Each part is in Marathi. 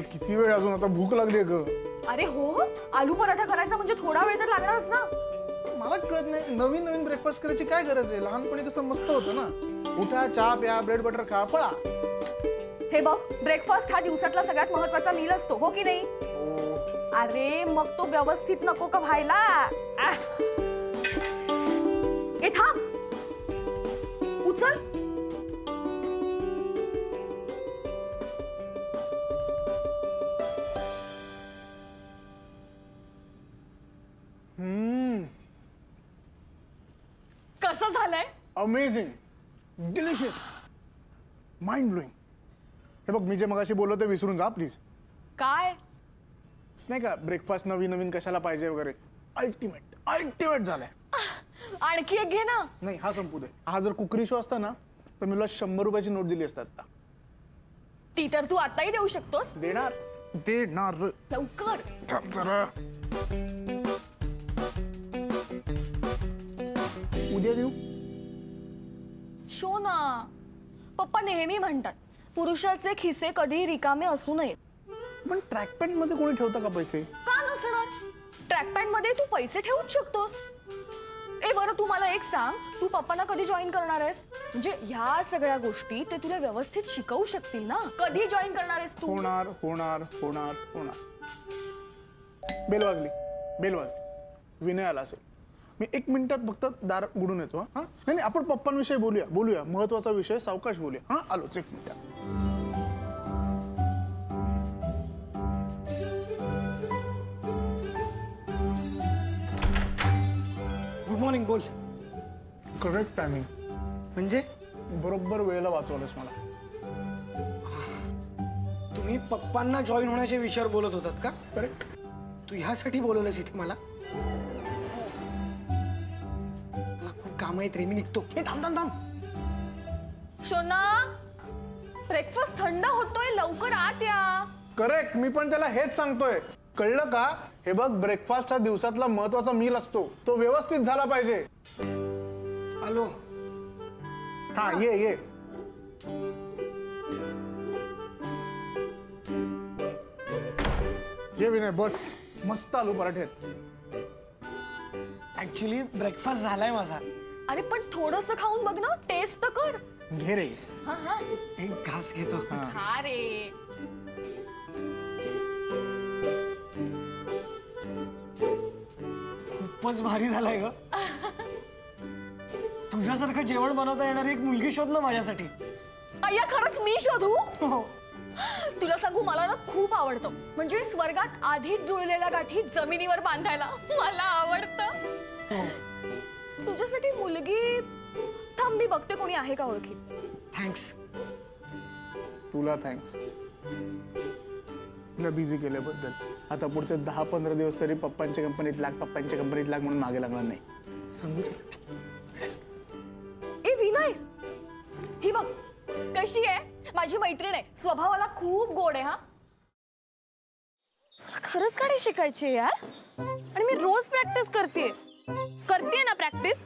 किती वेळ अजून, आता भूक लागली ग. अरे हो, आलू पराठा करायचा म्हणजे थोडा वेळ तर लागणारच ना. मला कळत नाही, नवीन नवीन ब्रेकफास्ट करायची काय गरज आहे? लहानपणी कसं मस्त होतं ना. उठा, चहा प्या, ब्रेड बटर खा, पळा. हे बघ, ब्रेकफास्ट हा दिवसातला सगळ्यात महत्त्वाचा मील असतो, हो की नाही? अरे मग तो व्यवस्थित नको का व्हायला? ए थांब, उचल. कसं झालंय? Amazing, delicious, mind blowing. हे बघ, मी जे मगाशी बोललो ते विसरून जा प्लीज. काय नाही का, ब्रेकफास्ट नवीन नवीन कशाला पाहिजे वगैरे. अल्टिमेट अल्टिमेट झालंय. आणखी एक घे ना. नाही, हा संपू दे. हा जर कुकरी शो असता ना तर मी तुला 100 रुपयाची नोट दिली असतात. ती तर तू आताही देऊ शकतोस. देणार देणार. लवकर थांब जरा. उद्या देऊ? शो ना. पप्पा नेहमी म्हणतात पुरुषाचे खिसे कधी रिकामे असू नये. पण ट्रॅक पॅन्ट मध्ये कोणी ठेवतं का पैसे? का नसणार? ट्रॅक पॅन्ट मध्ये तू पैसे ठेवूच शकतोस. ए बरं, तू मला एक सांग, तू पप्पांना कधी जॉईन करणार आहेस? म्हणजे ह्या सगळ्या गोष्टी ते तुला व्यवस्थित शिकवू शकतील ना. कधी जॉईन करणार आहेस तू? होणार होणार होणार होणार. बेल वाजली, बेल वाजली. विनय आला असेल. मी 1 मिनिटात फक्त दार उघडून येतो. हा नाही, आपण पप्पांविषयी बोलूया बोलूया. महत्वाचा विषय, सावकाश बोलूया. हा आलोच 1 मिनिटात. Good morning. बोल. Correct timing. म्हणजे बरोबर वेळेला वाचवलंस मला. तुम्ही पप्पांना जॉईन होण्याच्या विषयावर बोलत होतात का? करेक्ट. तू ह्यासाठी बोलवलंस इथे मला? मला खूप काम आहेत रे, मी निघतो. हे थांब थांब थांब. शोना, ब्रेकफास्ट थंड होतोय, लवकर आत या. करेक्ट, मी पण त्याला हेच सांगतोय. कळलं का? हे बघ, ब्रेकफास्ट हा दिवसातला महत्वाचा मील असतो, तो व्यवस्थित झाला पाहिजे. आलो. हा ये ये. ये विनय, बस. मस्त आलू पराठे आहेत. ऍक्च्युली ब्रेकफास्ट झालाय माझा. अरे पण थोडंसं खाऊन बघ ना, टेस्ट तर कर. घे रे. हा हा, एक घास घेतो. खा रे. खूपच भारी झालाय ग. तुझ्यासारखं जेवण बनवता येणारी एक मुलगी शोध ना माझ्यासाठी. अय्या, खरंच मी शोधू? हो. तुला सांगू, मला ना खूप आवडतं. म्हणजे स्वर्गात आधीच जुळलेल्या गाठी जमिनीवर बांधायला मला आवडतं. तुझ्यासाठी मुलगी. थांब, मी बघते कोणी आहे का ओळखी. थँक्स. तुला थँक्स. तुला बिझी केल्याबद्दल. आता पुढचे 10-15 दिवस तरी पप्पांच्या कंपनीत लाग, पप्पांच्या कंपनीत लाग म्हणून मागे लागणार नाही. सांगू दे. ए विनय, ही बघ कशी आहे. माझी मैत्रीण आहे, स्वभावाला खूप गोड आहे. हा, खरंच गाडी शिकायची यार. आणि मी रोज प्रॅक्टिस करते ना. प्रॅक्टिस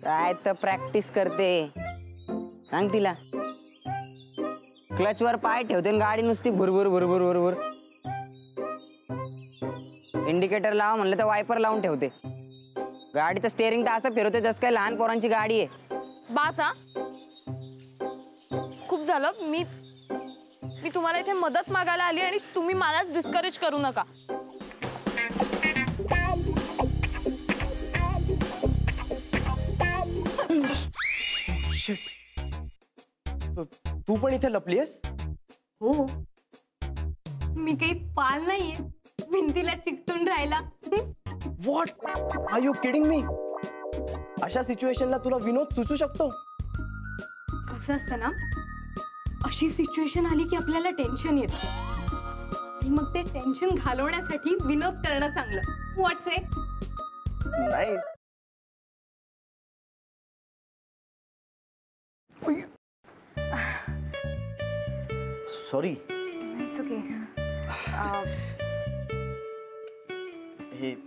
काय तर प्रॅक्टिस करते. सांग तिला. क्लचवर पाय ठेवते आणि गाडी नुसती भुरभुर भुरभुर भुरभुर. इंडिकेटर लावा म्हणलं तर वायपर लावून ठेवते. गाडीचं स्टेअरिंग तर असं फिरवते जसं काय लहान पोरांची गाडी आहे. बास हा, खूप झालं. मी तुम्हाला इथे मदत मागायला आली आणि तुम्ही मलाच डिस्करेज करू नका. तू पण इथे लपलीयस? हो, मी काही पाल नाहीये भिंतीला चिकटून राहायला. What are you kidding me? अशा सिच्युएशनला तुला विनोद सुचू शकतो? कसं असतं ना, अशी सिच्युएशन आली की आपल्याला टेन्शन येतं आणि मग ते टेन्शन घालवण्यासाठी विनोद करणं चांगलं. व्हॉट्स इट? नाही. सॉरी. It's okay. हे एक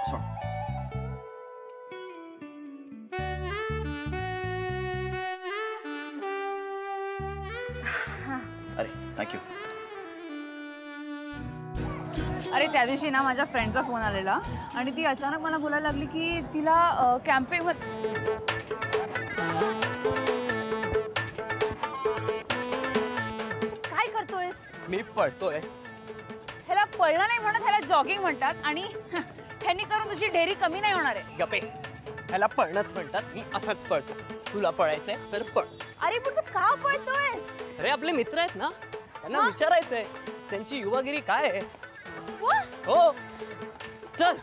सॉरी. थँक्यू. अरे त्या दिवशी ना माझ्या फ्रेंडचा फोन आलेला आणि ती अचानक मला बोलायला लागली की तिला कॅम्पिंग काय करतोयस? मी पळतोय. ह्याला पळणं नाही म्हणत, ह्याला जॉगिंग म्हणतात आणि ह्यांनी करून तुझी ढेरी कमी नाही होणार आहे. गपे, ह्याला पळणंच म्हणतात. मी असाच पळतो. तुला पळायचंय तर पळ. अरे पण तू का पळतोयस? अरे आपले मित्र आहेत ना, त्यांना विचारायचंय त्यांची युवागिरी काय आहे. वा, हो चल.